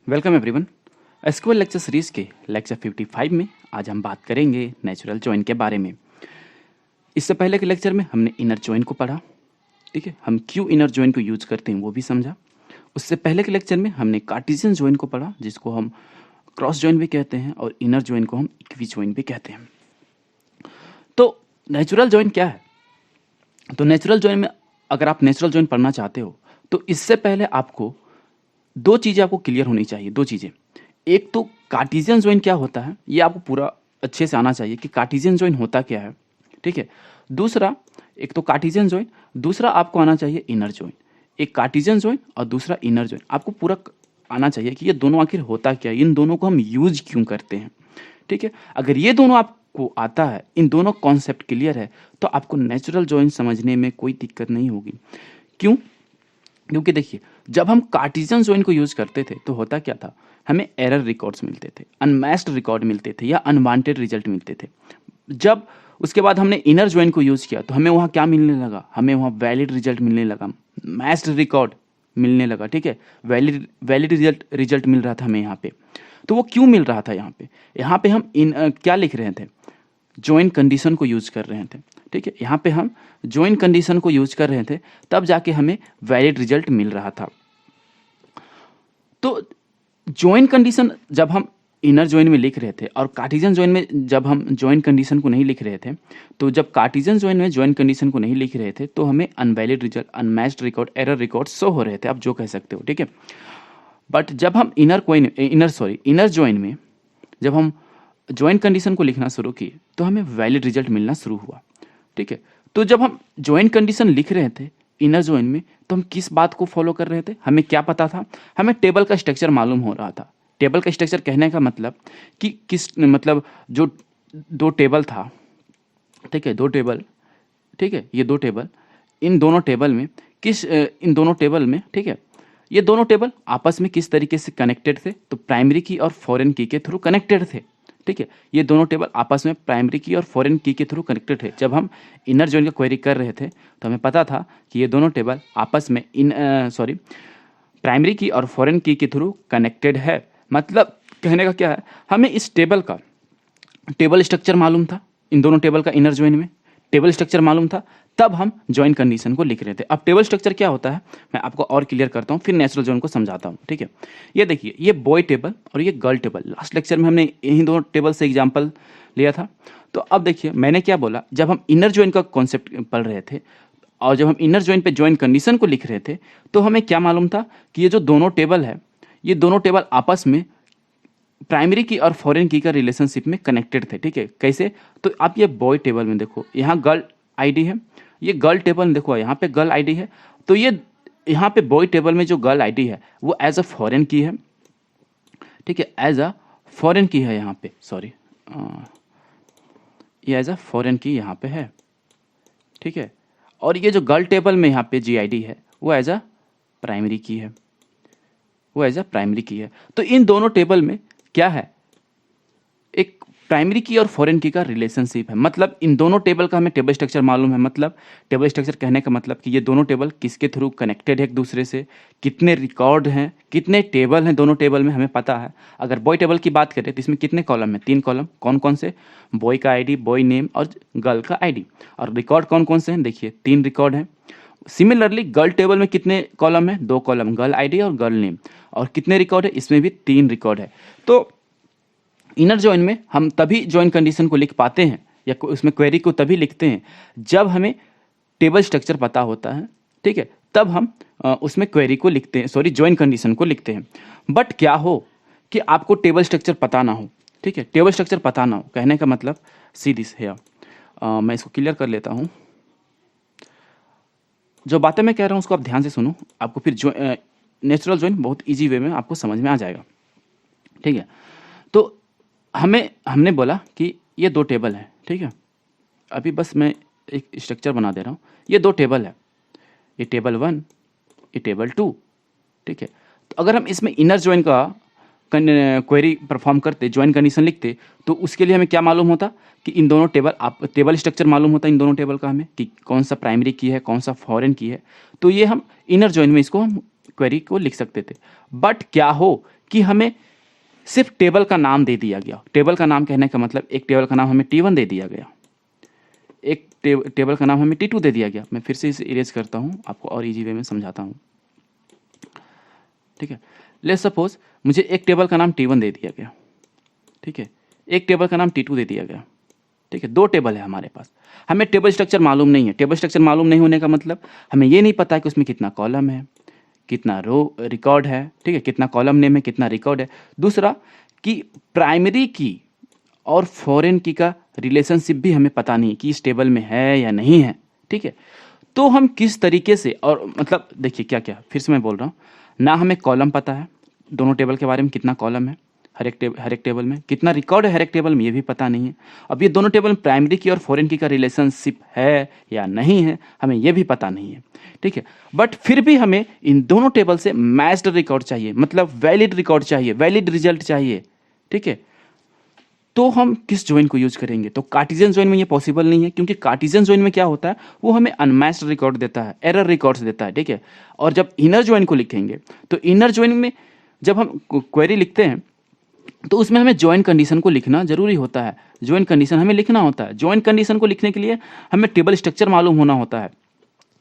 Welcome everyone. SQL lecture series के lecture 55 में आज हम बात करेंगे नेचुरल जॉइन के बारे में। इससे पहले के लेक्चर में हमने इनर जॉइन को पढ़ा, ठीक है, हम क्यों इनर जॉइन को यूज करते हैं वो भी समझा। उससे पहले के लेक्चर में हमने कार्टेशियन जॉइन को पढ़ा, जिसको हम क्रॉस जॉइन भी कहते हैं, और इनर जॉइन को हम इक्वी जॉइन भी कहते हैं। तो नेचुरल जॉइन क्या है? तो नेचुरल जॉइन में अगर आप नेचुरल जॉइन पढ़ना चाहते हो तो इससे पहले आपको दो चीज़ें आपको क्लियर होनी चाहिए। दो चीज़ें, एक तो कार्टेशियन जॉइन क्या होता है, ये आपको पूरा अच्छे से आना चाहिए कि कार्टेशियन जॉइन होता क्या है, ठीक है। दूसरा, एक तो कार्टेशियन जॉइन, दूसरा आपको आना चाहिए इनर जॉइन। एक कार्टेशियन जॉइन और दूसरा इनर जॉइन आपको पूरा आना चाहिए कि ये दोनों आखिर होता क्या है, इन दोनों को हम यूज क्यों करते हैं, ठीक है। अगर ये दोनों आपको आता है, इन दोनों कॉन्सेप्ट क्लियर है, तो आपको नेचुरल जॉइन समझने में कोई दिक्कत नहीं होगी। क्यों? क्योंकि देखिए, जब हम कार्टेशियन जॉइन को यूज करते थे तो होता क्या था, हमें एरर रिकॉर्ड्स मिलते थे, अनमैच्ड रिकॉर्ड मिलते थे या अनवांटेड रिजल्ट मिलते थे। जब उसके बाद हमने इनर जॉइन को यूज किया तो हमें वहाँ क्या मिलने लगा, हमें वहाँ वैलिड रिजल्ट मिलने लगा, मैच्ड रिकॉर्ड मिलने लगा, ठीक है, वैलिड रिजल्ट मिल रहा था हमें यहाँ पे। तो वो क्यों मिल रहा था? यहाँ पे हम क्या लिख रहे थे, जॉइन कंडीशन को यूज कर रहे थे, ठीक है। यहाँ पे हम जॉइन कंडीशन को यूज कर रहे थे, तब जाके हमें वैलिड रिजल्ट मिल रहा था। तो जॉइन कंडीशन जब हम इनर जॉइन में लिख रहे थे और कार्टेशियन जॉइन में जब हम जॉइन कंडीशन को नहीं लिख रहे थे, तो जब कार्टेशियन जॉइन में जॉइन कंडीशन को नहीं लिख रहे थे तो हमें invalid result, unmatched record, error record show हो रहे थे, आप जो कह सकते हो, ठीक है। बट जब हम इनर जॉइन में जब हम जॉइन कंडीशन को लिखना शुरू किए तो हमें वैलिड रिजल्ट मिलना शुरू हुआ, ठीक है। तो जब हम जॉइन कंडीशन लिख रहे थे इनर जॉइन में, तो हम किस बात को फॉलो कर रहे थे, हमें क्या पता था, हमें टेबल का स्ट्रक्चर मालूम हो रहा था। टेबल का स्ट्रक्चर कहने का मतलब कि जो दो टेबल था, ठीक है, दो टेबल, ठीक है, ये दो टेबल, इन दोनों टेबल में ठीक है, ये दोनों टेबल आपस में किस तरीके से कनेक्टेड थे, तो प्राइमरी की और फॉरेन की के थ्रू कनेक्टेड थे, ठीक है। ये दोनों टेबल आपस में प्राइमरी की और फॉरेन की के थ्रू कनेक्टेड है। जब हम इनर जॉइन का क्वेरी कर रहे थे तो हमें पता था कि ये दोनों टेबल आपस में प्राइमरी की और फॉरेन की के थ्रू कनेक्टेड है। मतलब कहने का क्या है, हमें इस टेबल का टेबल स्ट्रक्चर मालूम था, इन दोनों टेबल का इनर जॉइन में टेबल स्ट्रक्चर मालूम था, तब हम जॉइन कंडीशन को लिख रहे थे। अब टेबल स्ट्रक्चर क्या होता है मैं आपको और क्लियर करता हूँ, फिर नेचुरल जॉइन को समझाता हूँ, ठीक है। ये देखिए, ये बॉय टेबल और ये गर्ल टेबल, लास्ट लेक्चर में हमने इन्हीं दोनों टेबल से एग्जाम्पल लिया था। तो अब देखिए, मैंने क्या बोला, जब हम इनर जॉइन का कॉन्सेप्ट पढ़ रहे थे और जब हम इनर जॉइन पे जॉइन कंडीशन को लिख रहे थे, तो हमें क्या मालूम था कि ये जो दोनों टेबल है, ये दोनों टेबल आपस में प्राइमरी की और फॉरेन की का रिलेशनशिप में कनेक्टेड थे, ठीक है। कैसे? तो आप ये बॉय टेबल में देखो, यहाँ गर्ल आईडी है, ये गर्ल टेबल में देखो यहाँ पे गर्ल आईडी है, तो ये यहाँ पे बॉय टेबल में जो गर्ल आईडी है वो एज अ फॉरेन की है, ठीक है, एज अ फॉरेन की है यहाँ पे, सॉरी, ये एज अ फॉरेन की यहाँ पे है, ठीक है। और ये जो गर्ल टेबल में यहाँ पे जी आई डी है वो एज अ प्राइमरी की है, वो एज अ प्राइमरी की है। तो इन दोनों टेबल में क्या है, एक प्राइमरी की और फॉरेन की का रिलेशनशिप है। मतलब इन दोनों टेबल का हमें टेबल स्ट्रक्चर मालूम है। मतलब टेबल स्ट्रक्चर कहने का मतलब कि ये दोनों टेबल किसके थ्रू कनेक्टेड है एक दूसरे से, कितने रिकॉर्ड हैं, कितने टेबल हैं दोनों टेबल में हमें पता है। अगर बॉय टेबल की बात करें तो इसमें कितने कॉलम है, 3 कॉलम। कौन कौन से? बॉय का आईडी, बॉय नेम और गर्ल का आईडी। और रिकॉर्ड कौन कौन से हैं? देखिए 3 रिकॉर्ड हैं। सिमिलरली गर्ल टेबल में कितने कॉलम है? 2 कॉलम, गर्ल आईडी और गर्ल नेम। और कितने रिकॉर्ड है? इसमें भी 3 रिकॉर्ड है। तो इनर जॉइन में हम तभी जॉइन कंडीशन को लिख पाते हैं या उसमें क्वेरी को तभी लिखते हैं जब हमें टेबल स्ट्रक्चर पता होता है, ठीक है, तब हम उसमें क्वेरी को लिखते हैं, सॉरी, जॉइन कंडीशन को लिखते हैं। बट क्या हो कि आपको टेबल स्ट्रक्चर पता ना हो, ठीक है, टेबल स्ट्रक्चर पता ना हो, कहने का मतलब सी दिस है। मैं इसको क्लियर कर लेता हूँ। जो बातें मैं कह रहा हूँ उसको आप ध्यान से सुनो, आपको फिर नेचुरल जॉइन बहुत ईजी वे में आपको समझ में आ जाएगा, ठीक है। तो हमने बोला कि ये 2 टेबल है, ठीक है। अभी बस मैं एक स्ट्रक्चर बना दे रहा हूँ। ये 2 टेबल है, ये टेबल 1, ये टेबल 2, ठीक है। तो अगर हम इसमें इनर जॉइन का क्वेरी परफॉर्म करते, ज्वाइन कंडीशन लिखते, तो उसके लिए हमें क्या मालूम होता कि इन दोनों टेबल स्ट्रक्चर मालूम होता इन दोनों टेबल का हमें कि कौन सा प्राइमरी की है, कौन सा फॉरेन की है। तो ये हम इनर ज्वाइन में इसको हम क्वेरी को लिख सकते थे। बट क्या हो कि हमें सिर्फ टेबल का नाम दे दिया गया। टेबल का नाम कहने का मतलब एक टेबल का नाम हमें T1 दे दिया गया, एक टेबल का नाम हमें T2 दे दिया गया। मैं फिर से इसे इरेज करता हूँ, आपको और इजी वे में समझाता हूँ। ठीक है, लेट्स सपोज मुझे एक टेबल का नाम T1 दे दिया गया, ठीक है, एक टेबल का नाम T2 दे दिया गया, ठीक है, दो टेबल है हमारे पास। हमें टेबल स्ट्रक्चर मालूम नहीं है। टेबल स्ट्रक्चर मालूम नहीं होने का मतलब हमें ये नहीं पता है कि उसमें कितना कॉलम है, कितना रो रिकॉर्ड है, ठीक है, कितना कॉलम नेम है, कितना रिकॉर्ड है। दूसरा कि प्राइमरी की और फॉरेन की का रिलेशनशिप भी हमें पता नहीं कि इस टेबल में है या नहीं है, ठीक है। तो हम किस तरीके से, और मतलब देखिए क्या क्या, फिर से मैं बोल रहा हूँ ना, हमें कॉलम पता है दोनों टेबल के बारे में, कितना कॉलम है हर एक टेबल में, कितना रिकॉर्ड है हर एक टेबल में, ये भी पता नहीं है। अब ये दोनों टेबल में प्राइमरी की और फॉरेन की का रिलेशनशिप है या नहीं है, हमें ये भी पता नहीं है, ठीक है। बट फिर भी हमें इन दोनों टेबल से मैच्ड रिकॉर्ड चाहिए, मतलब वैलिड रिकॉर्ड चाहिए, वैलिड रिजल्ट चाहिए, ठीक है। तो हम किस ज्वाइन को यूज करेंगे? तो कार्टेशियन ज्वाइन में ये पॉसिबल नहीं है, क्योंकि कार्टेशियन ज्वाइन में क्या होता है, वो हमें अनमैच्ड रिकॉर्ड देता है, एरर रिकॉर्ड्स देता है, ठीक है। और जब इनर ज्वाइन को लिखेंगे तो इनर ज्वाइन में जब हम क्वेरी लिखते हैं तो उसमें हमें ज्वाइन कंडीशन को लिखना जरूरी होता है। ज्वाइन कंडीशन हमें लिखना होता है। ज्वाइन कंडीशन को लिखने के लिए हमें टेबल स्ट्रक्चर मालूम होना होता है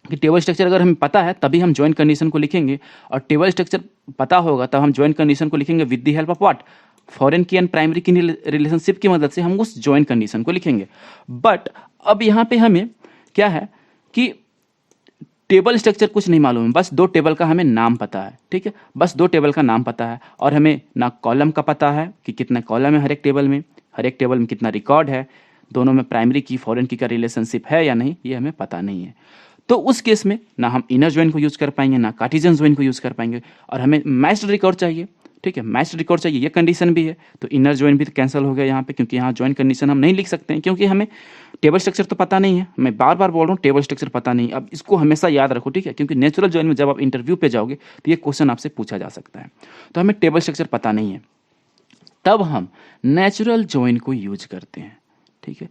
कि टेबल स्ट्रक्चर अगर हमें पता है तभी हम ज्वाइन कंडीशन को लिखेंगे, और टेबल स्ट्रक्चर पता होगा तब हम ज्वाइन कंडीशन को लिखेंगे with the help of what, foreign की एंड प्राइमरी की रिलेशनशिप की मदद से हम उस ज्वाइन कंडीशन को लिखेंगे। बट अब यहाँ पे हमें क्या है कि टेबल स्ट्रक्चर कुछ नहीं मालूम है, बस दो टेबल का हमें नाम पता है, ठीक है, बस दो टेबल का नाम पता है, और हमें ना कॉलम का पता है कि कितना कॉलम है हर एक टेबल में, हर एक टेबल में कितना रिकॉर्ड है, दोनों में प्राइमरी की फॉरेन की का रिलेशनशिप है या नहीं, ये हमें पता नहीं है। तो उस केस में ना हम इनर ज्वाइन को यूज कर पाएंगे, ना कार्टेशियन ज्वाइन को यूज कर पाएंगे, और हमें मैच्ड रिकॉर्ड चाहिए, ठीक है, मैच्ड रिकॉर्ड चाहिए, ये कंडीशन भी है। तो इनर ज्वाइन भी कैंसिल हो गया यहाँ पे, क्योंकि यहाँ ज्वाइन कंडीशन हम नहीं लिख सकते हैं, क्योंकि हमें टेबल स्ट्रक्चर तो पता नहीं है। मैं बार बार बोल रहा हूँ टेबल स्ट्रक्चर पता नहीं। अब इसको हमेशा याद रखो, ठीक है, क्योंकि नेचुरल ज्वाइन में जब आप इंटरव्यू पे जाओगे तो ये क्वेश्चन आपसे पूछा जा सकता है। तो हमें टेबल स्ट्रक्चर पता नहीं है, तब हम नेचुरल ज्वाइन को यूज करते हैं, ठीक है।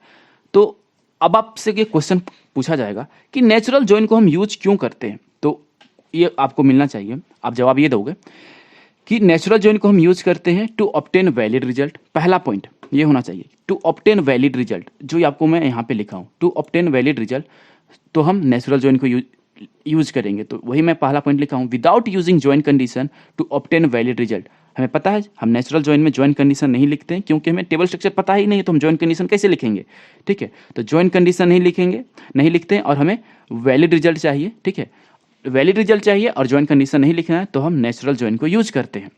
तो अब आपसे ये क्वेश्चन पूछा जाएगा कि नेचुरल ज्वाइन को हम यूज क्यों करते हैं, तो ये आपको मिलना चाहिए, आप जवाब ये दोगे कि नेचुरल ज्वाइन को हम यूज करते हैं टू ऑब्टेन वैलिड रिजल्ट। पहला पॉइंट ये होना चाहिए, टू ऑब्टेन वैलिड रिजल्ट, जो आपको मैं यहाँ पे लिखा हूँ, टू ऑब्टेन वैलिड रिजल्ट, तो हम नेचुरल ज्वाइन को यूज करेंगे। तो वही मैं पहला पॉइंट लिखा हूँ, without using join condition to obtain valid result. हमें पता है हम नेचुरल ज्वाइन में ज्वाइन कंडीशन नहीं लिखते हैं, क्योंकि हमें टेबल स्ट्रक्चर पता ही नहीं है, तो हम ज्वाइन कंडीशन कैसे लिखेंगे, ठीक है। तो ज्वाइन कंडीशन नहीं लिखते हैं, और हमें वैलिड रिजल्ट चाहिए, ठीक है, वैलिड रिजल्ट चाहिए और ज्वाइन कंडीशन नहीं लिखना है, तो हम नेचुरल ज्वाइन को यूज करते हैं,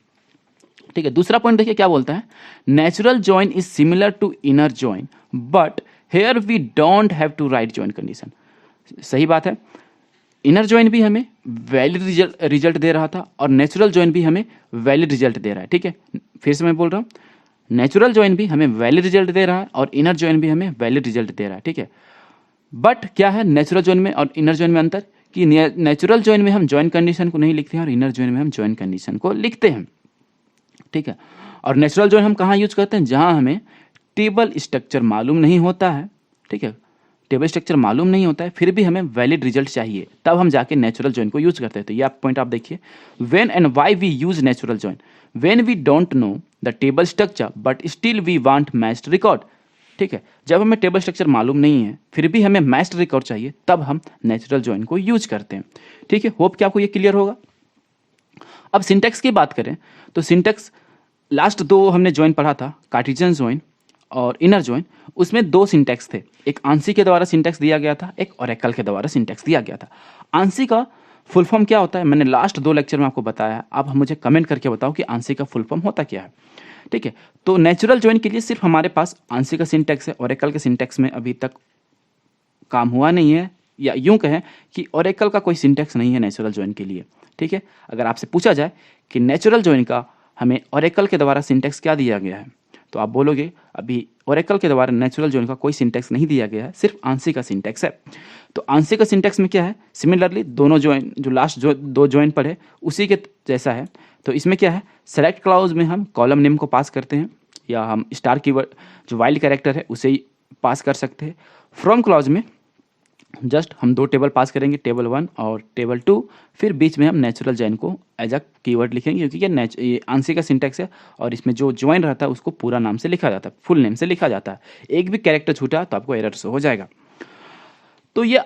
ठीक है। दूसरा पॉइंट देखिए क्या बोलता है, natural join is similar to inner join but here we don't have to write join condition. सही बात है, इनर ज्वाइन भी हमें वैलिड रिजल्ट दे रहा था, और नेचुरल ज्वाइन भी हमें वैलिड रिजल्ट दे रहा है, ठीक है। फिर से मैं बोल रहा हूँ, नेचुरल ज्वाइन भी हमें वैलिड रिजल्ट दे रहा है और इनर ज्वाइन भी हमें वैलिड रिजल्ट दे रहा है, ठीक है। बट क्या है नेचुरल ज्वाइन में और इनर ज्वाइन में अंतर, कि नेचुरल ज्वाइन में हम ज्वाइन कंडीशन को नहीं लिखते हैं और इनर ज्वाइन में हम ज्वाइन कंडीशन को लिखते हैं, ठीक है। और नेचुरल ज्वाइन हम कहाँ यूज करते हैं, जहां हमें टेबल स्ट्रक्चर मालूम नहीं होता है, ठीक है, टेबल स्ट्रक्चर मालूम नहीं होता है, फिर भी हमें वैलिड रिजल्ट चाहिए, तब हम जाके नेचुरल ज्वाइन को यूज करते हैं। तो ये पॉइंट आप देखिए, when and why we use natural join, when we don't know the table structure but still we want matched record, ठीक है। जब हमें टेबल स्ट्रक्चर मालूम नहीं है फिर भी हमें मैच्ड रिकॉर्ड चाहिए, तब हम नेचुरल ज्वाइन को यूज करते हैं, ठीक है। होप कि आपको ये क्लियर होगा। अब सिंटैक्स की बात करें तो सिंटैक्स लास्ट दो हमने ज्वाइन पढ़ा था, कार्टेशियन ज्वाइन और इनर ज्वाइन, उसमें दो सिंटैक्स थे, एक आंसी के द्वारा सिंटैक्स दिया गया था, एक ओरेकल के द्वारा सिंटैक्स दिया गया था। आंसी का फुल फॉर्म क्या होता है, मैंने लास्ट दो लेक्चर में आपको बताया, आप मुझे कमेंट करके बताओ कि आंसी का फुल फॉर्म होता क्या है, ठीक है। तो नेचुरल ज्वाइन के लिए सिर्फ हमारे पास आंसी का सिंटैक्स है, ओरेकल के सिंटैक्स में अभी तक काम हुआ नहीं है, या यूं कहें कि ओरेकल का कोई सिंटैक्स नहीं है नेचुरल ज्वाइन के लिए, ठीक है। अगर आपसे पूछा जाए कि नेचुरल ज्वाइन का हमें ओरेकल के द्वारा सिंटैक्स क्या दिया गया है, तो आप बोलोगे अभी ओरेकल के द्वारा नेचुरल ज्वाइन का कोई सिंटैक्स नहीं दिया गया है, सिर्फ आंसी का सिंटैक्स है। तो आंसी का सिंटैक्स में क्या है, सिमिलरली दोनों ज्वाइन जो लास्ट जो दो ज्वाइन पढ़े उसी के जैसा है। तो इसमें क्या है, सेलेक्ट क्लाउज में हम कॉलम नेम को पास करते हैं या हम स्टार कीवर्ड जो वाइल्ड कैरेक्टर है उसे ही पास कर सकते हैं। फ्रॉम क्लाउज में जस्ट हम दो टेबल पास करेंगे, टेबल 1 और टेबल 2, फिर बीच में हम नेचुरल जॉइन को एज अ कीवर्ड लिखेंगे क्योंकि ये आंसर का सिंटैक्स है और इसमें जो जॉइन रहता है उसको पूरा नाम से लिखा जाता है, फुल नेम से लिखा जाता है। एक भी कैरेक्टर छूटा तो आपको एरर शो हो जाएगा। तो ये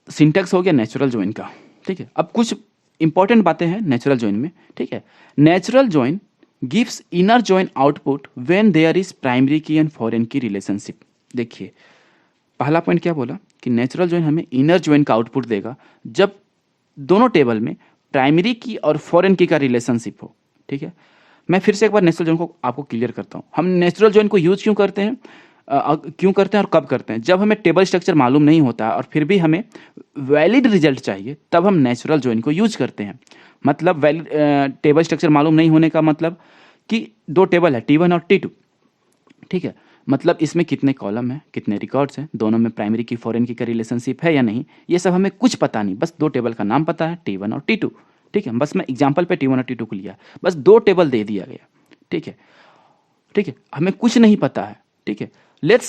सिंटैक्स हो गया नेचुरल जॉइन का, ठीक है। अब कुछ इंपॉर्टेंट बातें हैं नेचुरल जॉइन में, ठीक है। Natural join gives inner join output when there is primary key and foreign key relationship. देखिए पहला पॉइंट क्या बोला कि नेचुरल जॉइन हमें इनर जॉइन का आउटपुट देगा जब दोनों टेबल में प्राइमरी की और फॉरेन की का रिलेशनशिप हो, ठीक है। मैं फिर से एक बार नेचुरल जॉइन को आपको क्लियर करता हूँ। हम नेचुरल जॉइन को यूज क्यों करते हैं और कब करते हैं? जब हमें टेबल स्ट्रक्चर मालूम नहीं होता और फिर भी हमें वैलिड रिजल्ट चाहिए तब हम नेचुरल जॉइन को यूज करते हैं। मतलब वैलिड टेबल स्ट्रक्चर मालूम नहीं होने का मतलब कि दो टेबल है T1 और T2, ठीक है। मतलब इसमें कितने कॉलम है, कितने रिकॉर्ड्स हैं, दोनों में प्राइमरी की फॉरेन की का रिलेशनशिप है या नहीं, ये सब हमें कुछ पता नहीं। बस दो टेबल का नाम पता है T1 और T2, ठीक है। बस मैं एग्जांपल पे T1 और T2 को लिया, बस दो टेबल दे दिया गया, ठीक है, ठीक है। हमें कुछ नहीं पता है, ठीक है। लेट्स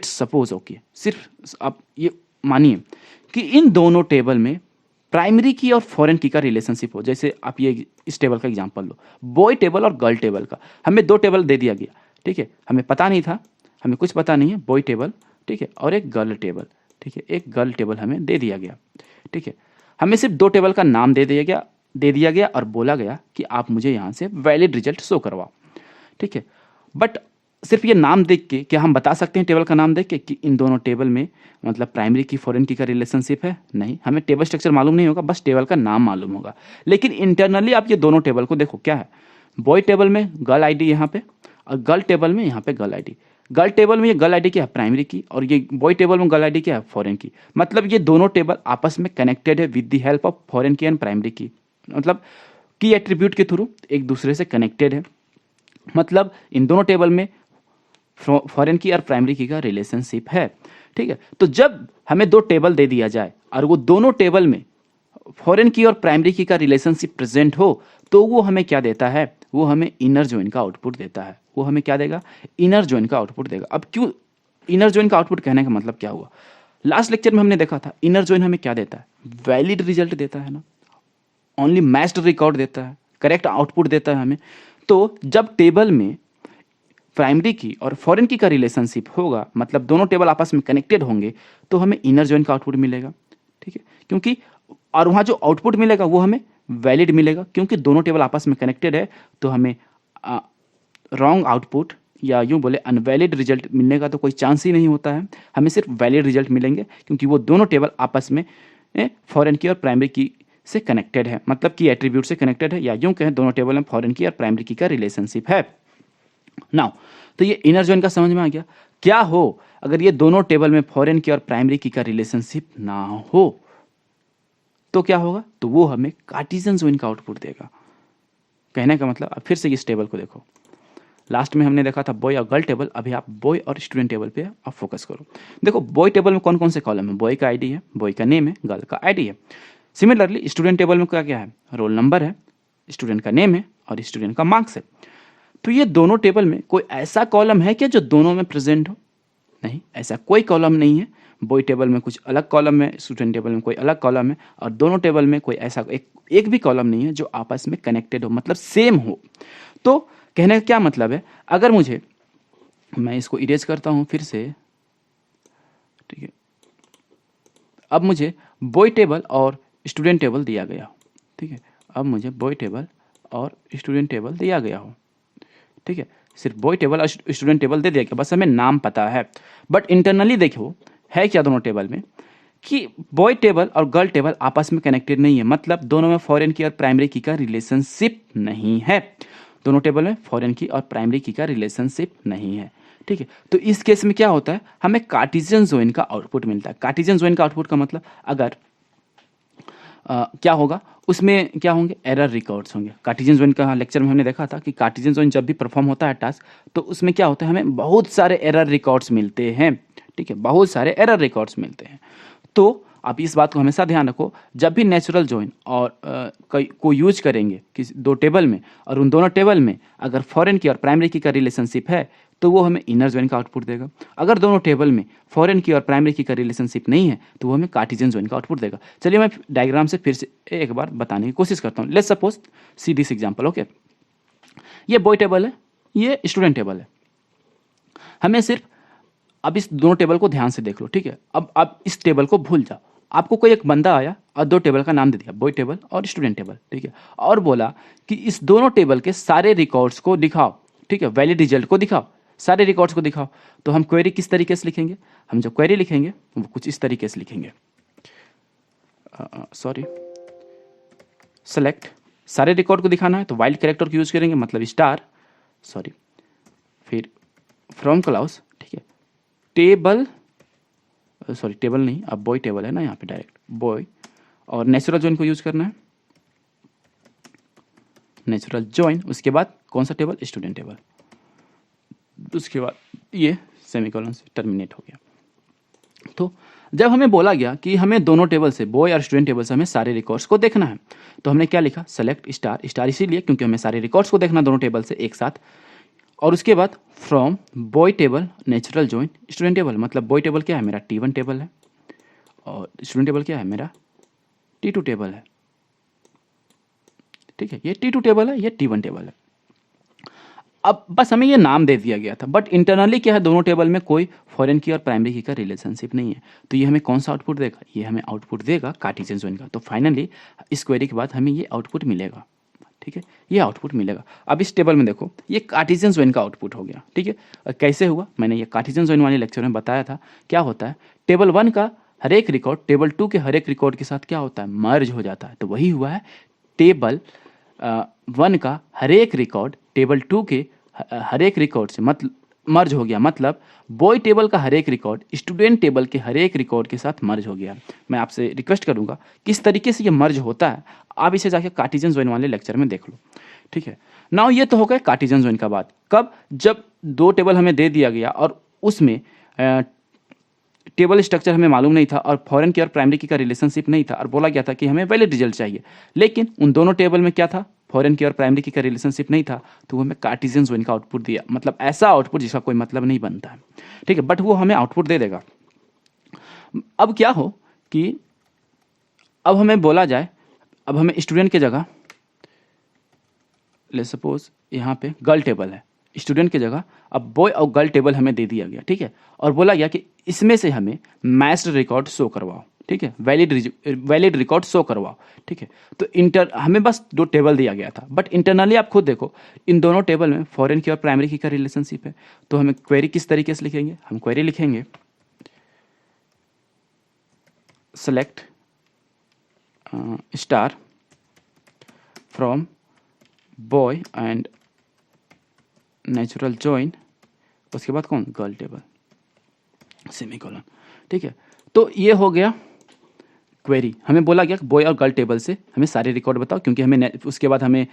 सपोज ओके, सिर्फ आप ये मानिए कि इन दोनों टेबल में प्राइमरी की और फॉरेन की का रिलेशनशिप हो। जैसे आप ये इस टेबल का एग्जांपल लो, बॉय टेबल और गर्ल टेबल का। हमें दो टेबल दे दिया गया, ठीक है। हमें पता नहीं था, हमें कुछ पता नहीं है, बॉय टेबल, ठीक है, और एक गर्ल टेबल, ठीक है। एक गर्ल टेबल हमें दे दिया गया, ठीक है। हमें सिर्फ दो टेबल का नाम दे दिया गया और बोला गया कि आप मुझे यहाँ से वैलिड रिजल्ट शो करवाओ, ठीक है। बट सिर्फ ये नाम देख के क्या हम बता सकते हैं, टेबल का नाम देख के, कि इन दोनों टेबल में मतलब प्राइमरी की फॉरेन की का रिलेशनशिप है? नहीं, हमें टेबल स्ट्रक्चर मालूम नहीं होगा, बस टेबल का नाम मालूम होगा। लेकिन इंटरनली आप ये दोनों टेबल को देखो, क्या है, बॉय टेबल में गर्ल आईडी यहाँ पे और गर्ल टेबल में यहाँ पे गर्ल आईडी। गर्ल टेबल में ये गर्ल आईडी क्या है, प्राइमरी की, और ये बॉय टेबल में गर्ल आईडी क्या है, फॉरेन की। मतलब ये दोनों टेबल आपस में कनेक्टेड है with the help of foreign की एंड प्राइमरी की, मतलब की एट्रीब्यूट के थ्रू एक दूसरे से कनेक्टेड है। मतलब इन दोनों टेबल में फॉरेन की और प्राइमरी की का रिलेशनशिप है, ठीक है। तो जब हमें दो टेबल दे दिया जाए और वो दोनों टेबल में फॉरेन की और प्राइमरी की का रिलेशनशिप प्रेजेंट हो तो वो हमें क्या देता है, वो हमें इनर जॉइन का आउटपुट देता है। वो हमें क्या देगा, इनर जॉइन का आउटपुट देगा। अब क्यों इनर जॉइन का आउटपुट कहने का मतलब क्या हुआ, लास्ट लेक्चर में हमने देखा था इनर जॉइन हमें क्या देता है, वैलिड रिजल्ट देता है ना, ओनली मैच्ड रिकॉर्ड देता है, करेक्ट आउटपुट देता है हमें। तो जब टेबल में प्राइमरी की और फॉरेन की का रिलेशनशिप होगा, मतलब दोनों टेबल आपस में कनेक्टेड होंगे, तो हमें इनर जॉइन का आउटपुट मिलेगा, ठीक है। क्योंकि और वहाँ जो आउटपुट मिलेगा वो हमें वैलिड मिलेगा, क्योंकि दोनों टेबल आपस में कनेक्टेड है। तो हमें रॉन्ग आउटपुट या यूँ बोले अनवैलिड रिजल्ट मिलने का तो कोई चांस ही नहीं होता है। हमें सिर्फ वैलिड रिजल्ट मिलेंगे क्योंकि वो दोनों टेबल आपस में फॉरेन की और प्राइमरी की से कनेक्टेड है, मतलब की एट्रीब्यूट से कनेक्टेड है, या यूँ कहें दोनों टेबल में फॉरेन की और प्राइमरी की का रिलेशनशिप है। नाउ तो ये इनर जॉइन का समझ में आ गया। क्या हो अगर ये दोनों टेबल में फॉरेन की और प्राइमरी की का रिलेशनशिप ना हो तो क्या होगा, तो वो हमें कार्टेशियन जॉइन का आउटपुट देगा। कहने का मतलब, अब फिर से इस टेबल को देखो, लास्ट में हमने देखा था बॉय और गर्ल टेबल, अभी आप बॉय और स्टूडेंट टेबल पे आप फोकस करो। देखो बॉय टेबल में कौन कौन से कॉलम है, बॉय का आईडी है, बॉय का नेम है, गर्ल का आईडी है। सिमिलरली स्टूडेंट टेबल में क्या क्या है, रोल नंबर है, स्टूडेंट का नेम है और स्टूडेंट का मार्क्स है। तो ये दोनों टेबल में कोई ऐसा कॉलम है क्या जो दोनों में प्रेजेंट हो? नहीं, ऐसा कोई कॉलम नहीं है। बॉय टेबल में कुछ अलग कॉलम है, स्टूडेंट टेबल में कोई अलग कॉलम है, और दोनों टेबल में कोई ऐसा एक भी कॉलम नहीं है जो आपस में कनेक्टेड हो, मतलब सेम हो। तो कहने का क्या मतलब है, अगर मुझे, मैं इसको इरेज करता हूं फिर से, ठीक है। अब मुझे बॉय टेबल और स्टूडेंट टेबल दिया गया हो, ठीक है। अब मुझे बॉय टेबल और स्टूडेंट टेबल दिया गया हो, ठीक है। सिर्फ बॉय टेबल और स्टूडेंट टेबल दे दिया गया, बस हमें नाम पता है। बट इंटरनली देखो है क्या दोनों टेबल में, कि बॉय टेबल और गर्ल टेबल आपस में कनेक्टेड नहीं है, मतलब दोनों में फॉरेन की और प्राइमरी की का रिलेशनशिप नहीं है। दोनों टेबल में फॉरेन की और प्राइमरी की का रिलेशनशिप नहीं है, ठीक है। तो इस केस में क्या होता है, हमें कार्टेशियन जॉइन का आउटपुट मिलता है। कार्टेशियन जॉइन का आउटपुट का मतलब, अगर क्या होगा, उसमें क्या होंगे, एरर रिकॉर्ड्स होंगे। कार्टेशियन जॉइन का लेक्चर में हमने देखा था कि कार्टेशियन जॉइन जब भी परफॉर्म होता है टास्क, तो उसमें क्या होता है, हमें बहुत सारे एरर रिकॉर्ड्स मिलते हैं, ठीक है, बहुत सारे एरर रिकॉर्ड्स मिलते हैं। तो आप इस बात को हमेशा ध्यान रखो, जब भी नेचुरल जॉइन और को यूज करेंगे किसी दो टेबल में, और उन दोनों टेबल में अगर फॉरेन की और प्राइमरी की का रिलेशनशिप है तो वो हमें इनर जॉइन का आउटपुट देगा। अगर दोनों टेबल में फॉरेन की और प्राइमरी की का रिलेशनशिप नहीं है तो वो हमें कार्टेशियन जॉइन का आउटपुट देगा। चलिए मैं डायग्राम से फिर से एक बार बताने की कोशिश करता हूँ। Let's suppose see this example. Okay, ये बॉय टेबल है, ये स्टूडेंट टेबल है। हमें सिर्फ अब इस दोनों टेबल को ध्यान से देख लो, ठीक है। अब आप इस टेबल को भूल जाओ। आपको कोई एक बंदा आया और दो टेबल का नाम दे दिया, बॉय टेबल और स्टूडेंट टेबल, ठीक है, और बोला कि इस दोनों टेबल के सारे रिकॉर्ड्स को दिखाओ, ठीक है, वैलिड रिजल्ट को दिखाओ, सारे रिकॉर्ड्स को दिखाओ। तो हम क्वेरी किस तरीके से लिखेंगे? हम जो क्वेरी लिखेंगे वो कुछ इस तरीके से लिखेंगे। सेलेक्ट, सारे रिकॉर्ड को दिखाना है तो वाइल्ड कैरेक्टर को यूज करेंगे, मतलब स्टार, फिर फ्रॉम क्लाउज, ठीक है, टेबल, टेबल नहीं, अब बॉय टेबल है ना यहाँ पे, डायरेक्ट बॉय, और नेचुरल जॉइन को यूज करना है, नेचुरल जॉइन। उसके बाद कौन सा टेबल? Student table. उसके बाद ये सेमीकोलन से टर्मिनेट हो गया। तो जब हमें बोला गया कि हमें दोनों टेबल से, बॉय और स्टूडेंट टेबल से हमें सारे रिकॉर्ड्स को देखना है, तो हमने क्या लिखा? सेलेक्ट स्टार, स्टार इसीलिए क्योंकि हमें सारे रिकॉर्ड्स को देखना दोनों टेबल से एक साथ, और उसके बाद from boy table natural join student table, मतलब बॉय टेबल क्या है? मेरा T1 टेबल है, और स्टूडेंट टेबल क्या है? मेरा T2 टेबल है, ठीक है, ये T2 टेबल है, ये T1 टेबल है। अब बस हमें ये नाम दे दिया गया था, बट इंटरनली क्या है? दोनों टेबल में कोई फॉरेन की और प्राइमरी की का रिलेशनशिप नहीं है। तो ये हमें कौन सा आउटपुट देगा? ये हमें आउटपुट देगा कार्टेशियन जॉइन का। तो फाइनली इस क्वेरी के बाद हमें ये आउटपुट मिलेगा, ठीक है, ये आउटपुट मिलेगा। अब इस टेबल में देखो, ये कार्टेशियन जॉइन का आउटपुट हो गया, ठीक है। और कैसे हुआ? मैंने ये कार्टेशियन जॉइन वाले लेक्चर में बताया था। क्या होता है? टेबल 1 का हर एक रिकॉर्ड टेबल 2 के हर एक रिकॉर्ड के साथ क्या होता है? मर्ज हो जाता है। तो वही हुआ है, टेबल 1 का हर एक रिकॉर्ड टेबल 2 के हर एक रिकॉर्ड से मतलब मर्ज हो गया, मतलब बॉय टेबल का हर एक रिकॉर्ड स्टूडेंट टेबल के हर एक रिकॉर्ड के साथ मर्ज हो गया। मैं आपसे रिक्वेस्ट करूंगा किस तरीके से ये मर्ज होता है, आप इसे जाके कार्टेशियन जॉइन वाले लेक्चर में देख लो, ठीक है। नाउ ये तो हो गया कार्टेशियन जॉइन का बात। कब? जब दो टेबल हमें दे दिया गया और उसमें टेबल स्ट्रक्चर हमें मालूम नहीं था और फॉरेन की और प्राइमरी की का रिलेशनशिप नहीं था, और बोला गया था कि हमें वैलिड रिजल्ट चाहिए, लेकिन उन दोनों टेबल में क्या था? फॉरेन की और प्राइमरी की का रिलेशनशिप नहीं था, तो वो हमें कार्टेशियन जॉइन का आउटपुट दिया, मतलब ऐसा आउटपुट जिसका कोई मतलब नहीं बनता है, ठीक है, बट वो हमें आउटपुट दे देगा। अब क्या हो कि अब हमें बोला जाए, अब हमें स्टूडेंट की जगह, लेट्स सपोज यहाँ पे गर्ल टेबल है, स्टूडेंट की जगह अब बॉय और गर्ल टेबल हमें दे दिया गया, ठीक है, और बोला गया कि इसमें से हमें मैच्ड रिकॉर्ड शो करवाओ, ठीक है, वैलिड रिकॉर्ड शो करवाओ, ठीक है। तो हमें बस दो टेबल दिया गया था, बट इंटरनली आप खुद देखो इन दोनों टेबल में फॉरेन की और प्राइमरी की का रिलेशनशिप है। तो हमें क्वेरी किस तरीके से लिखेंगे? हम क्वेरी लिखेंगे select star from boy and natural join, उसके बाद कौन? गर्ल टेबल, सेमीकोलन, ठीक है। तो ये हो गया क्वेरी। हमें बोला गया बॉय और गर्ल टेबल से हमें सारे रिकॉर्ड बताओ, क्योंकि हमें उसके बाद हमें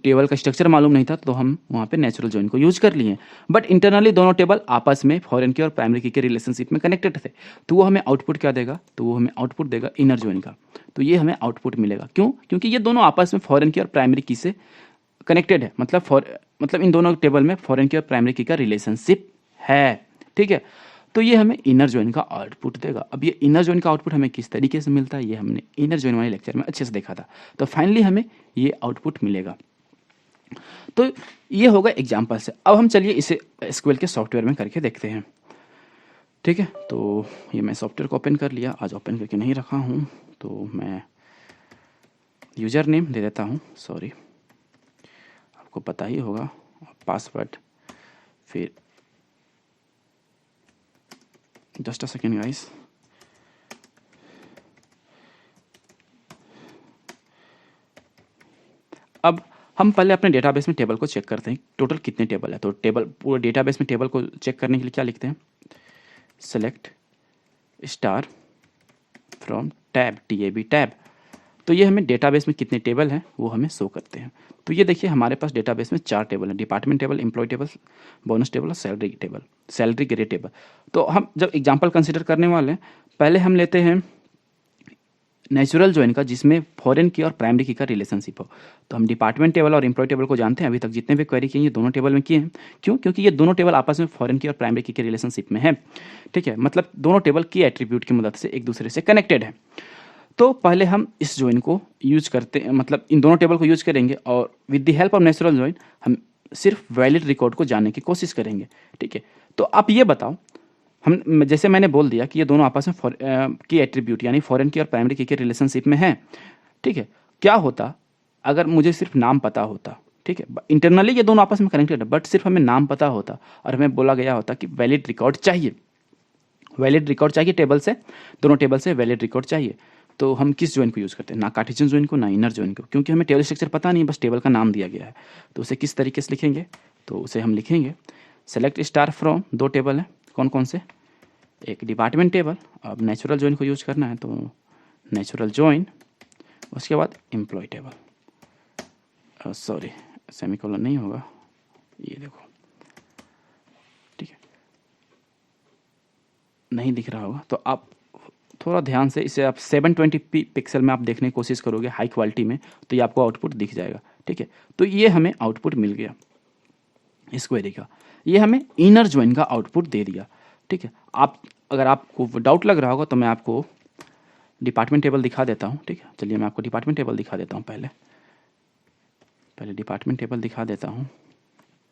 टेबल का स्ट्रक्चर मालूम नहीं था, तो हम वहाँ पे नेचुरल जॉइन को यूज कर लिए। बट इंटरनली दोनों टेबल आपस में फॉरेन की और प्राइमरी की के रिलेशनशिप में कनेक्टेड थे, तो वो हमें आउटपुट क्या देगा? तो वो हमें आउटपुट देगा इनर जॉइन का। तो ये हमें आउटपुट मिलेगा, क्यों? क्योंकि ये दोनों आपस में फॉरेन की और प्राइमरी की से कनेक्टेड है, मतलब इन दोनों टेबल में फॉरेन की और प्राइमरी की का रिलेशनशिप है, ठीक है। तो ये हमें इनर जॉइन का आउटपुट देगा। अब ये इनर जॉइन का आउटपुट हमें किस तरीके से मिलता है, ये हमने इनर जॉइन वाले लेक्चर में अच्छे से देखा था। तो फाइनली हमें ये आउटपुट मिलेगा। तो ये होगा एग्जाम्पल से। अब हम चलिए इसे एसक्यूएल के सॉफ्टवेयर में करके देखते हैं, ठीक है। तो ये मैं सॉफ्टवेयर को ओपन कर लिया, आज ओपन करके नहीं रखा हूँ, तो मैं यूजर नेम दे देता हूँ, सॉरी आपको पता ही होगा, पासवर्ड, फिर जस्ट अ सेकेंड गाइस, अब हम पहले अपने डेटाबेस में टेबल को चेक करते हैं टोटल कितने टेबल है। तो टेबल पूरे डेटाबेस में टेबल को चेक करने के लिए क्या लिखते हैं? Select star from tab, TAB tab. तो ये हमें डेटाबेस में कितने टेबल हैं वो हमें शो करते हैं। तो ये देखिए हमारे पास डेटाबेस में 4 टेबल हैं, department table, employ table, bonus table और salary table, salary grade table. तो हम जब एग्जांपल कंसीडर करने वाले हैं, पहले हम लेते हैं नेचुरल ज्वाइन का जिसमें फॉरेन की और प्राइमरी की का रिलेशनशिप हो। तो हम डिपार्टमेंट टेबल और एम्प्लॉय टेबल को जानते हैं, अभी तक जितने भी क्वेरी किए ये दोनों टेबल में किए हैं। क्यों? क्योंकि ये दोनों टेबल आपस में फॉरेन की और प्राइमरी की के रिलेशनशिप में है। ठीक है, मतलब दोनों टेबल की एट्रीब्यूट की मदद से एक दूसरे से कनेक्टेड है। तो पहले हम इस ज्वाइन को यूज करते हैं, मतलब इन दोनों टेबल को यूज करेंगे और with the help of natural join हम सिर्फ वैलिड रिकॉर्ड को जानने की कोशिश करेंगे। ठीक है, तो आप ये बताओ, हम जैसे मैंने बोल दिया कि ये दोनों आपस में की एट्रीब्यूट यानी फॉरेन की और प्राइमरी की के रिलेशनशिप में है। ठीक है, क्या होता अगर मुझे सिर्फ नाम पता होता? ठीक है, इंटरनली ये दोनों आपस में कनेक्टेड है, बट सिर्फ हमें नाम पता होता और हमें बोला गया होता कि वैलिड रिकॉर्ड चाहिए, वैलिड रिकॉर्ड चाहिए टेबल से, दोनों टेबल से वैलिड रिकॉर्ड चाहिए। तो हम किस ज्वाइन को यूज़ करते हैं? ना कार्टेशियन ज्वाइन को, ना इनर ज्वाइन को, क्योंकि हमें टेबल स्ट्रक्चर पता नहीं, बस टेबल का नाम दिया गया है। तो उसे किस तरीके से लिखेंगे? तो उसे हम लिखेंगे सेलेक्ट स्टार फ्रॉम, दो टेबल है, कौन कौन से? एक डिपार्टमेंट टेबल, अब नेचुरल ज्वाइन को यूज करना है तो नेचुरल ज्वाइन, उसके बाद एम्प्लॉय टेबल, सॉरी सेमीकोलन नहीं होगा, ये देखो, ठीक है, नहीं दिख रहा होगा तो आप थोड़ा ध्यान से इसे आप 720p पिक्सल में आप देखने की कोशिश करोगे हाई क्वालिटी में, तो ये आपको आउटपुट दिख जाएगा। ठीक है, तो ये हमें आउटपुट मिल गया इस क्वेरी का, ये हमें इनर ज्वाइन का आउटपुट दे दिया। ठीक है, आप अगर आपको डाउट लग रहा होगा तो मैं आपको डिपार्टमेंट टेबल दिखा देता हूँ। ठीक है, चलिए मैं आपको डिपार्टमेंट टेबल दिखा देता हूँ, पहले डिपार्टमेंट टेबल दिखा देता हूँ।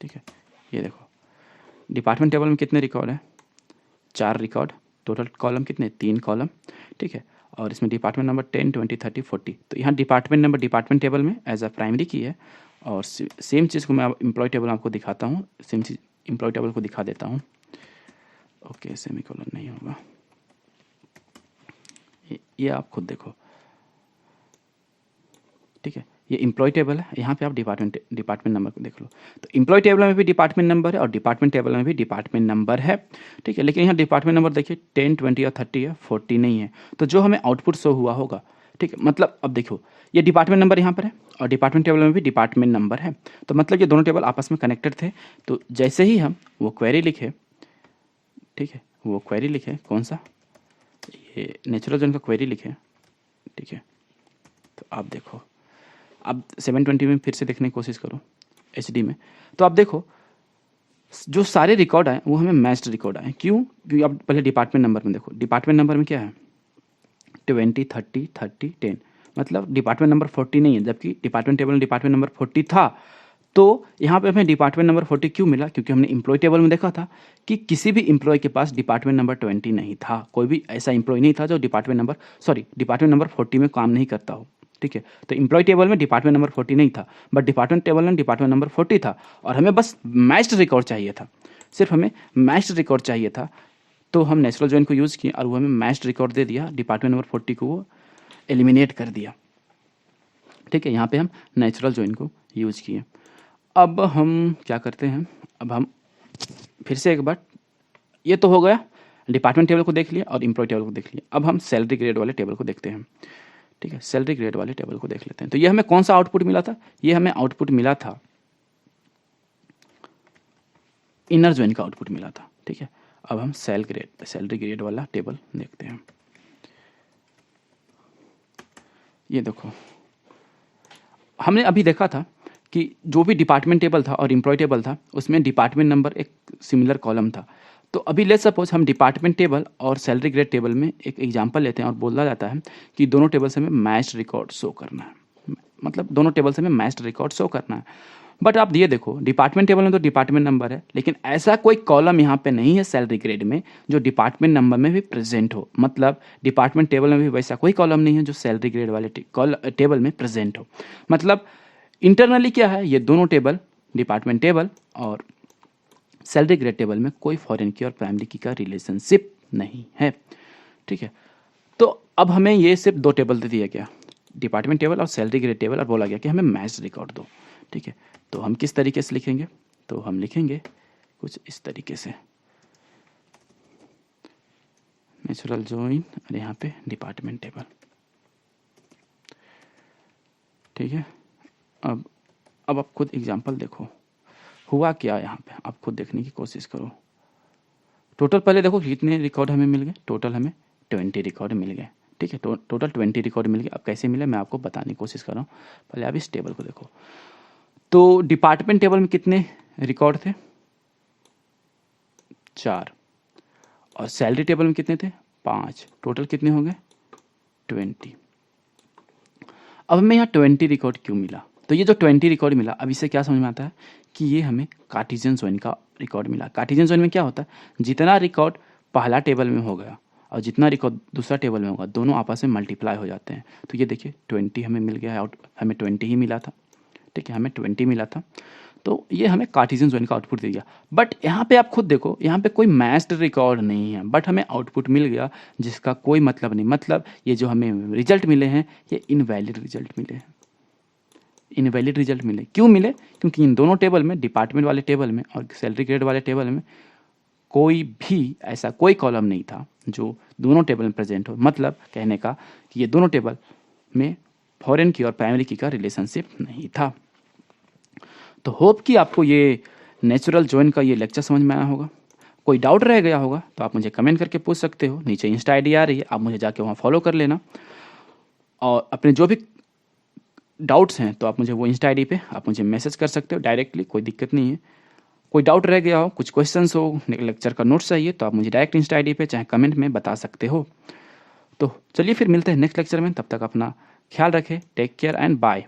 ठीक है, ये देखो डिपार्टमेंट टेबल में कितने रिकॉर्ड है? 4 रिकॉर्ड, टोटल कॉलम कितने? 3 कॉलम। ठीक है, और इसमें डिपार्टमेंट नंबर 10, 20, 30, 40, तो यहाँ डिपार्टमेंट नंबर डिपार्टमेंट टेबल में एज अ प्राइमरी की है, और सेम चीज़ को मैं एम्प्लॉय टेबल आपको दिखाता हूँ, सेम चीज़ एम्प्लॉय टेबल को दिखा देता हूँ। ओके, सेमीकोलन नहीं होगा, ये आप खुद देखो। ठीक है, ये एम्प्लॉय टेबल है, यहाँ पे आप डिपार्टमेंट नंबर को देख लो। तो एम्प्लॉय टेबल में भी डिपार्टमेंट नंबर है और डिपार्टमेंट टेबल में भी डिपार्टमेंट नंबर है। ठीक है, लेकिन यहाँ डिपार्टमेंट नंबर देखिए 10, 20 और 30 है, 40 नहीं है। तो जो हमें आउटपुट शो हुआ होगा, ठीक है, मतलब अब देखो ये डिपार्टमेंट नंबर यहाँ पर है और डिपार्टमेंट टेबल में भी डिपार्टमेंट नंबर है, तो मतलब ये दोनों टेबल आपस में कनेक्टेड थे। तो जैसे ही हम वो क्वेरी लिखे, ठीक है, वो क्वेरी लिखे, कौन सा? ये नेचुरल ज्वाइन का क्वेरी लिखे। ठीक है, तो आप देखो, अब 720 में फिर से देखने की कोशिश करो HD में, तो आप देखो जो सारे रिकॉर्ड आए वो हमें मैच्ड रिकॉर्ड आए। क्यों? क्योंकि आप पहले डिपार्टमेंट नंबर में देखो, डिपार्टमेंट नंबर में क्या है? 20, 30, 30, 10, मतलब डिपार्टमेंट नंबर 40 नहीं है, जबकि डिपार्टमेंट टेबल में डिपार्टमेंट नंबर 40 था। तो यहाँ पे हमें डिपार्टमेंट नंबर 40 क्यों मिला? क्योंकि हमने एम्प्लॉय टेबल में देखा था कि किसी भी एम्प्लॉय के पास डिपार्टमेंट नंबर 20 नहीं था, कोई भी ऐसा एम्प्लॉय नहीं था जो डिपार्टमेंट नंबर 40 में काम नहीं करता हो। ठीक है, तो एम्प्लॉय टेबल में डिपार्टमेंट नंबर 40 नहीं था, बट डिपार्टमेंट टेबल में डिपार्टमेंट नंबर 40 था, और हमें बस मैच्ड रिकॉर्ड चाहिए था, सिर्फ हमें मैच्ड रिकॉर्ड चाहिए था। तो हम नेचुरल ज्वाइन को यूज़ किए और वो हमें मैच्ड रिकॉर्ड दे दिया, डिपार्टमेंट नंबर 40 को वो एलिमिनेट कर दिया। ठीक है, यहाँ पे हम नेचुरल ज्वाइन को यूज़ किए। अब हम क्या करते हैं, अब हम फिर से एक बार, ये तो हो गया, डिपार्टमेंट टेबल को देख लिया और एम्प्लॉय टेबल को देख लिया। अब हम सैलरी ग्रेड वाले टेबल को देखते हैं। ठीक है, सैलरी ग्रेड वाले टेबल को देख लेते हैं। तो ये हमें कौन सा आउटपुट मिला था? ये हमें आउटपुट मिला था, इनर ज्वाइन का आउटपुट मिला था। ठीक है, अब हम सैलरी ग्रेड वाला टेबल देखते हैं। ये देखो, हमने अभी देखा था कि जो भी डिपार्टमेंट टेबल था और एम्प्लॉय टेबल था उसमें डिपार्टमेंट नंबर एक सिमिलर कॉलम था। तो अभी लेट्स सपोज हम डिपार्टमेंट टेबल और सैलरी ग्रेड टेबल में एक एग्जांपल लेते हैं और बोला जाता है कि दोनों टेबल से हमें मैच्ड रिकॉर्ड शो करना है, मतलब दोनों टेबल से हमें मैच्ड रिकॉर्ड शो करना है। बट आप ये देखो, डिपार्टमेंट टेबल में तो डिपार्टमेंट नंबर है, लेकिन ऐसा कोई कॉलम यहाँ पे नहीं है सैलरी ग्रेड में जो डिपार्टमेंट नंबर में भी प्रेजेंट हो, मतलब डिपार्टमेंट टेबल में भी वैसा कोई कॉलम नहीं है जो सैलरी ग्रेड वाले टेबल में प्रेजेंट हो। मतलब इंटरनली क्या है, ये दोनों टेबल, डिपार्टमेंट टेबल और सैलरी ग्रेड टेबल में कोई फॉरेन की और प्राइमरी की का रिलेशनशिप नहीं है। ठीक है, तो अब हमें ये सिर्फ दो टेबल दे दिया गया, डिपार्टमेंट टेबल और सैलरी ग्रेड टेबल, और बोला गया कि हमें मैच रिकॉर्ड दो। ठीक है, तो हम किस तरीके से लिखेंगे? तो हम लिखेंगे कुछ इस तरीके से, नेचुरल ज्वाइन और यहाँ पे डिपार्टमेंट टेबल। ठीक है, अब आप खुद एग्जांपल देखो हुआ क्या यहाँ पे, आप खुद देखने की कोशिश करो। टोटल पहले देखो कितने रिकॉर्ड हमें मिल गए, टोटल हमें 20 रिकॉर्ड मिल गए। ठीक ठीक है, टोटल 20 रिकॉर्ड मिल गए। अब कैसे मिले मैं आपको बताने की कोशिश कर रहा हूँ। पहले आप इस टेबल को देखो। तो डिपार्टमेंट टेबल में कितने रिकॉर्ड थे? 4। और सैलरी टेबल में कितने थे? 5। टोटल कितने हो गए? 20। अब हमें यहाँ 20 रिकॉर्ड क्यों मिला? तो ये जो 20 रिकॉर्ड मिला, अब इससे क्या समझ में आता है कि ये हमें कार्टेशियन ज्वाइन का रिकॉर्ड मिला। कार्टेशियन ज्वाइन में क्या होता है, जितना रिकॉर्ड पहला टेबल में हो गया और जितना रिकॉर्ड दूसरा टेबल में होगा, दोनों आपस में मल्टीप्लाई हो जाते हैं। तो ये देखिए 20 हमें मिल गया है, हमें 20 ही मिला था। ठीक है, हमें 20 मिला था। तो ये हमें कार्टेशियन ज्वाइन का आउटपुट दे दिया। बट यहाँ पे आप खुद देखो, यहाँ पे कोई मैच्ड रिकॉर्ड नहीं है, बट हमें आउटपुट मिल गया जिसका कोई मतलब नहीं। मतलब ये जो हमें रिजल्ट मिले हैं, ये इनवैलिड रिजल्ट मिले हैं। इनवैलिड रिजल्ट मिले क्यों मिले? क्योंकि इन दोनों टेबल में, डिपार्टमेंट वाले टेबल में और सैलरी ग्रेड वाले टेबल में, कोई भी ऐसा कोई कॉलम नहीं था जो दोनों टेबल में प्रेजेंट हो। मतलब कहने का कि ये दोनों टेबल में फॉरेन की और प्राइमरी की का रिलेशनशिप नहीं था। तो होप कि आपको ये नेचुरल जॉइन का ये लेक्चर समझ में आया होगा। कोई डाउट रह गया होगा तो आप मुझे कमेंट करके पूछ सकते हो। नीचे इंस्टा आईडी आ रही है, आप मुझे जाके वहाँ फॉलो कर लेना। और अपने जो भी डाउट्स हैं तो आप मुझे वो इंस्टा आईडी पे आप मुझे मैसेज कर सकते हो डायरेक्टली, कोई दिक्कत नहीं है। कोई डाउट रह गया हो, कुछ क्वेश्चंस हो, लेक्चर का नोट्स चाहिए, तो आप मुझे डायरेक्ट इंस्टा आईडी पे चाहे कमेंट में बता सकते हो। तो चलिए फिर मिलते हैं नेक्स्ट लेक्चर में। तब तक अपना ख्याल रखें। Take care and bye.